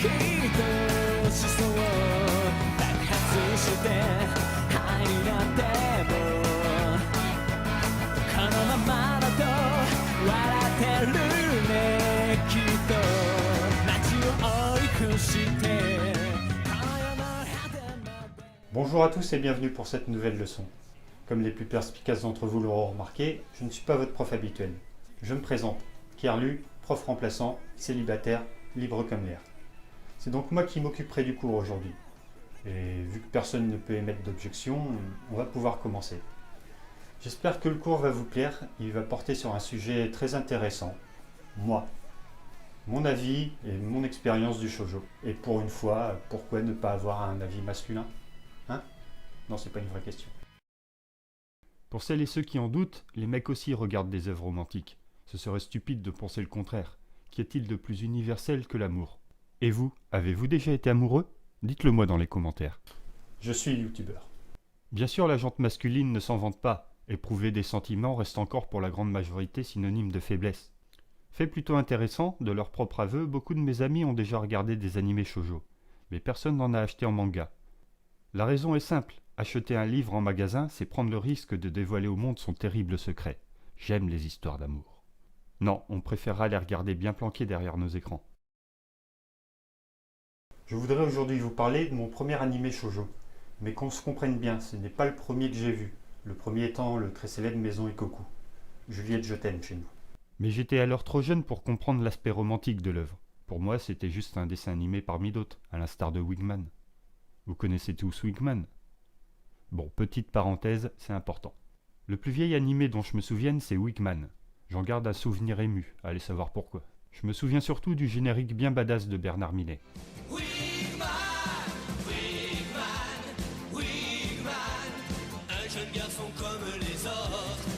としそう爆発して灰になってもこのままだと笑ってるねきっと街を追い越してこの世の果てまで Bonjour à tous et bienvenue pour cette nouvelle leçon. Comme les plus perspicaces d'entre vous l'auront remarqué, je ne suis pas votre prof habituel. Je me présente, Kerlu, prof remplaçant, célibataire, libre comme l'air. C'est donc moi qui m'occuperai du cours aujourd'hui. Et vu que personne ne peut émettre d'objection, on va pouvoir commencer. J'espère que le cours va vous plaire, il va porter sur un sujet très intéressant, moi. Mon avis et mon expérience du shoujo. Et pour une fois, pourquoi ne pas avoir un avis masculin? Hein? Non, c'est pas une vraie question. Pour celles et ceux qui en doutent, les mecs aussi regardent des œuvres romantiques. Ce serait stupide de penser le contraire. Qu'y a-t-il de plus universel que l'amour? Et vous, avez-vous déjà été amoureux? Dites-le moi dans les commentaires. Je suis youtubeur. Bien sûr, la jante masculine ne s'en vante pas. Éprouver des sentiments reste encore pour la grande majorité synonyme de faiblesse. Fait plutôt intéressant, de leur propre aveu, beaucoup de mes amis ont déjà regardé des animés shoujo. Mais personne n'en a acheté en manga. La raison est simple. Acheter un livre en magasin, c'est prendre le risque de dévoiler au monde son terrible secret. J'aime les histoires d'amour. Non, on préférera les regarder bien planqués derrière nos écrans. Je voudrais aujourd'hui vous parler de mon premier animé shoujo. Mais qu'on se comprenne bien, ce n'est pas le premier que j'ai vu. Le premier étant le très célèbre Maison Ikoku. Juliette je t'aime chez nous. Mais j'étais alors trop jeune pour comprendre l'aspect romantique de l'œuvre. Pour moi, c'était juste un dessin animé parmi d'autres, à l'instar de Wingman. Vous connaissez tous Wingman? Bon, petite parenthèse, c'est important. Le plus vieil animé dont je me souvienne, c'est Wingman. J'en garde un souvenir ému, allez savoir pourquoi. Je me souviens surtout du générique bien badass de Bernard Minet. Wingman, un jeune garçon comme les autres.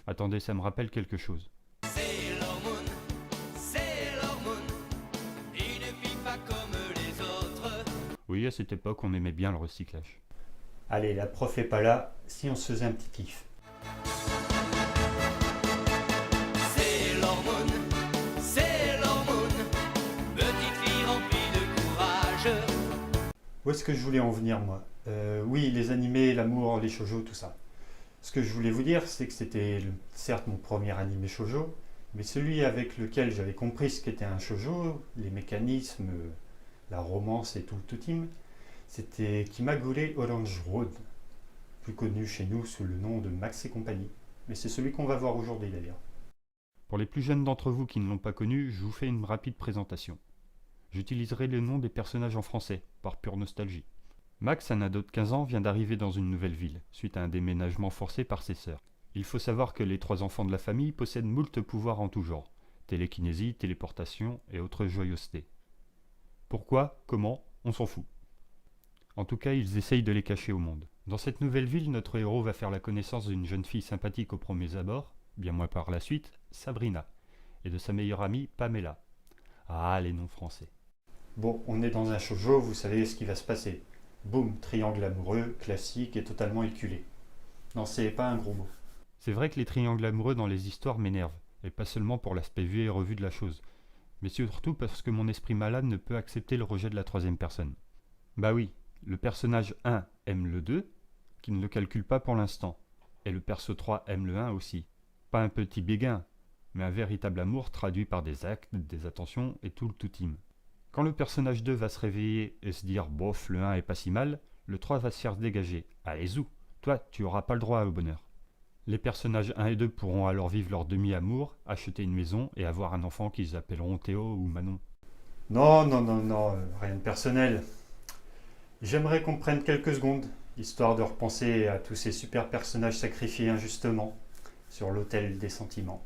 Attendez, ça me rappelle quelque chose. C'est l'hormone, il ne vit pas comme les autres. Oui, à cette époque, on aimait bien le recyclage. Allez, la prof est pas là, si on se faisait un petit kiff. C'est l'hormone, petite fille remplie de courage. Où est-ce que je voulais en venir, moi? Oui, les animés, l'amour, les shoujo, tout ça. Ce que je voulais vous dire, c'est que c'était certes mon premier animé shoujo, mais celui avec lequel j'avais compris ce qu'était un shoujo, les mécanismes, la romance et tout le tout-team, c'était Kimagure Orange Road, plus connu chez nous sous le nom de Max et compagnie. Mais c'est celui qu'on va voir aujourd'hui d'ailleurs. Pour les plus jeunes d'entre vous qui ne l'ont pas connu, je vous fais une rapide présentation. J'utiliserai le nom des personnages en français, par pure nostalgie. Max, un ado de 15 ans, vient d'arriver dans une nouvelle ville, suite à un déménagement forcé par ses sœurs. Il faut savoir que les 3 enfants de la famille possèdent moult pouvoirs en tout genre, télékinésie, téléportation et autres joyeusetés. Pourquoi? Comment? On s'en fout. En tout cas, ils essayent de les cacher au monde. Dans cette nouvelle ville, notre héros va faire la connaissance d'une jeune fille sympathique aux premiers abords, bien moins par la suite, Sabrina, et de sa meilleure amie, Pamela. Ah, les noms français. Bon, on est dans un shoujo, vous savez ce qui va se passer. Boum, triangle amoureux, classique et totalement éculé. Non, c'est pas un gros mot. C'est vrai que les triangles amoureux dans les histoires m'énervent, et pas seulement pour l'aspect vu et revu de la chose, mais surtout parce que mon esprit malade ne peut accepter le rejet de la troisième personne. Bah oui, le personnage 1 aime le 2, qui ne le calcule pas pour l'instant, et le perso 3 aime le 1 aussi. Pas un petit béguin, mais un véritable amour traduit par des actes, des attentions et tout le tout-team. Quand le personnage 2 va se réveiller et se dire « bof, le 1 est pas si mal », le 3 va se faire dégager. Allez zou, toi tu auras pas le droit au bonheur. Les personnages 1 et 2 pourront alors vivre leur demi-amour, acheter une maison et avoir un enfant qu'ils appelleront Théo ou Manon. Non, rien de personnel. J'aimerais qu'on prenne quelques secondes, histoire de repenser à tous ces super personnages sacrifiés injustement sur l'autel des sentiments.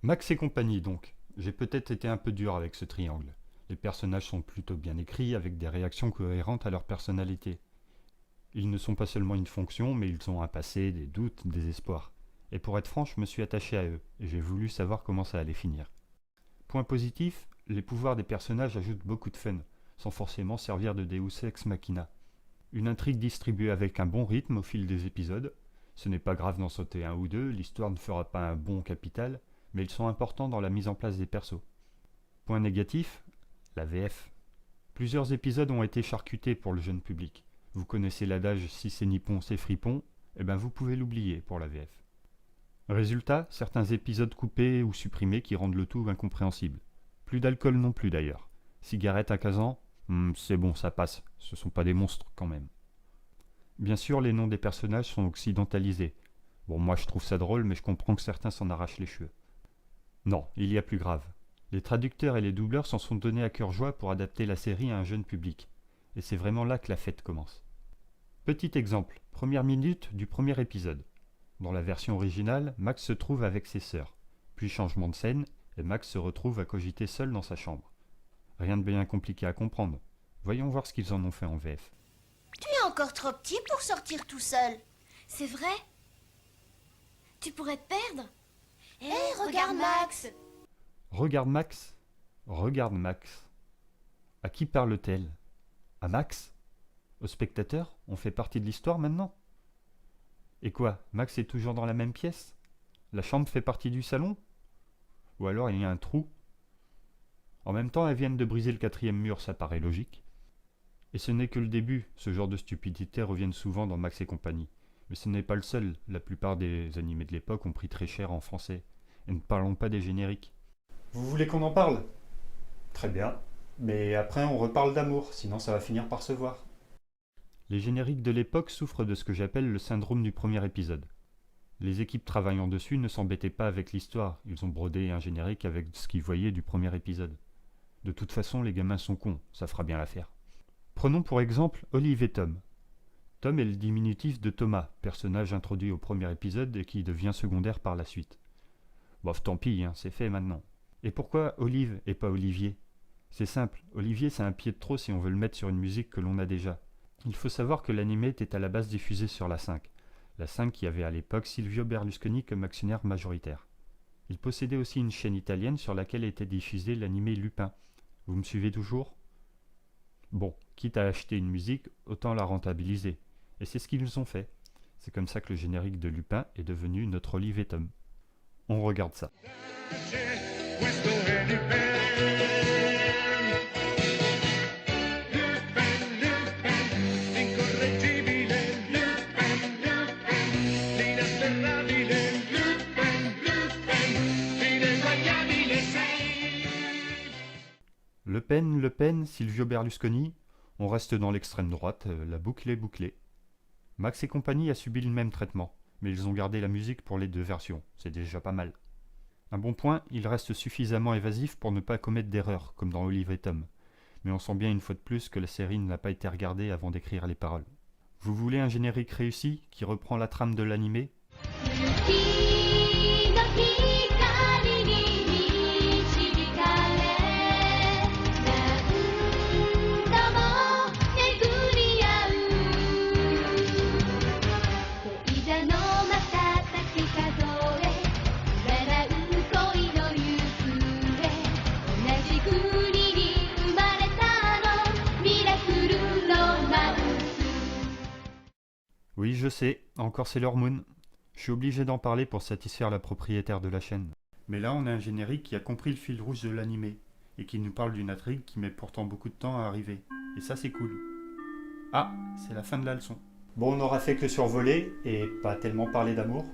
Max et compagnie donc. J'ai peut-être été un peu dur avec ce triangle. Les personnages sont plutôt bien écrits avec des réactions cohérentes à leur personnalité. Ils ne sont pas seulement une fonction, mais ils ont un passé, des doutes, des espoirs. Et pour être franc, je me suis attaché à eux, et j'ai voulu savoir comment ça allait finir. Point positif, les pouvoirs des personnages ajoutent beaucoup de fun, sans forcément servir de Deus ex machina. Une intrigue distribuée avec un bon rythme au fil des épisodes, Ce n'est pas grave d'en sauter un ou deux, l'histoire ne fera pas un bon capital, mais ils sont importants dans la mise en place des persos. Point négatif, la VF. Plusieurs épisodes ont été charcutés pour le jeune public. Vous connaissez l'adage « si c'est nippon, c'est fripon », eh ben vous pouvez l'oublier pour la VF. Résultat, certains épisodes coupés ou supprimés qui rendent le tout incompréhensible. Plus d'alcool non plus d'ailleurs. Cigarette à 15 ans, c'est bon, ça passe, ce sont pas des monstres quand même. Bien sûr, les noms des personnages sont occidentalisés. Bon, moi je trouve ça drôle, mais je comprends que certains s'en arrachent les cheveux. Non, il y a plus grave. Les traducteurs et les doubleurs s'en sont donnés à cœur joie pour adapter la série à un jeune public. Et c'est vraiment là que la fête commence. Petit exemple, première minute du premier épisode. Dans la version originale, Max se trouve avec ses sœurs. Puis changement de scène, et Max se retrouve à cogiter seul dans sa chambre. Rien de bien compliqué à comprendre. Voyons voir ce qu'ils en ont fait en VF. Tu es encore trop petit pour sortir tout seul. C'est vrai? Tu pourrais te perdre? Hé, regarde Max. Regarde Max. Regarde Max. À qui parle-t-elle? À Max? Au spectateur? On fait partie de l'histoire maintenant? Et quoi, Max est toujours dans la même pièce? La chambre fait partie du salon? Ou alors il y a un trou? En même temps, elles viennent de briser le 4e mur, ça paraît logique. Et ce n'est que le début, ce genre de stupidité reviennent souvent dans Max et compagnie. Mais ce n'est pas le seul, la plupart des animés de l'époque ont pris très cher en français. Et ne parlons pas des génériques. Vous voulez qu'on en parle? Très bien. Mais après on reparle d'amour, sinon ça va finir par se voir. Les génériques de l'époque souffrent de ce que j'appelle le syndrome du premier épisode. Les équipes travaillant dessus ne s'embêtaient pas avec l'histoire, ils ont brodé un générique avec ce qu'ils voyaient du premier épisode. De toute façon, les gamins sont cons, ça fera bien l'affaire. Prenons pour exemple Olive et Tom. Tom est le diminutif de Thomas, personnage introduit au premier épisode et qui devient secondaire par la suite. Bof, tant pis, hein, c'est fait maintenant. Et pourquoi Olive et pas Olivier? C'est simple, Olivier c'est un pied de trop si on veut le mettre sur une musique que l'on a déjà. Il faut savoir que l'animé était à la base diffusé sur la 5. La 5 qui avait à l'époque Silvio Berlusconi comme actionnaire majoritaire. Il possédait aussi une chaîne italienne sur laquelle était diffusé l'animé Lupin. Vous me suivez toujours? Bon, quitte à acheter une musique, autant la rentabiliser. Et c'est ce qu'ils ont fait. C'est comme ça que le générique de Lupin est devenu notre Olive et Tom. On regarde ça. Le Pen, Silvio Berlusconi, on reste dans l'extrême droite, la boucle est bouclée. Max et compagnie a subi le même traitement, mais ils ont gardé la musique pour les deux versions, c'est déjà pas mal. Un bon point, il reste suffisamment évasif pour ne pas commettre d'erreurs, comme dans Olive et Tom. Mais on sent bien une fois de plus que la série n'a pas été regardée avant d'écrire les paroles. Vous voulez un générique réussi, qui reprend la trame de l'animé ? Oui, je sais, encore Sailor Moon. Je suis obligé d'en parler pour satisfaire la propriétaire de la chaîne. Mais là, on a un générique qui a compris le fil rouge de l'animé, et qui nous parle d'une intrigue qui met pourtant beaucoup de temps à arriver. Et ça, c'est cool. Ah, c'est la fin de la leçon. Bon, on n'aura fait que survoler, et pas tellement parler d'amour,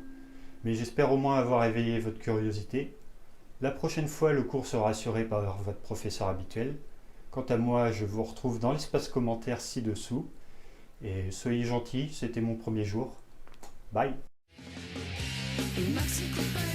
mais j'espère au moins avoir éveillé votre curiosité. La prochaine fois, le cours sera assuré par votre professeur habituel. Quant à moi, je vous retrouve dans l'espace commentaire ci-dessous. Et soyez gentils, c'était mon premier jour. Bye. Max et compagnie.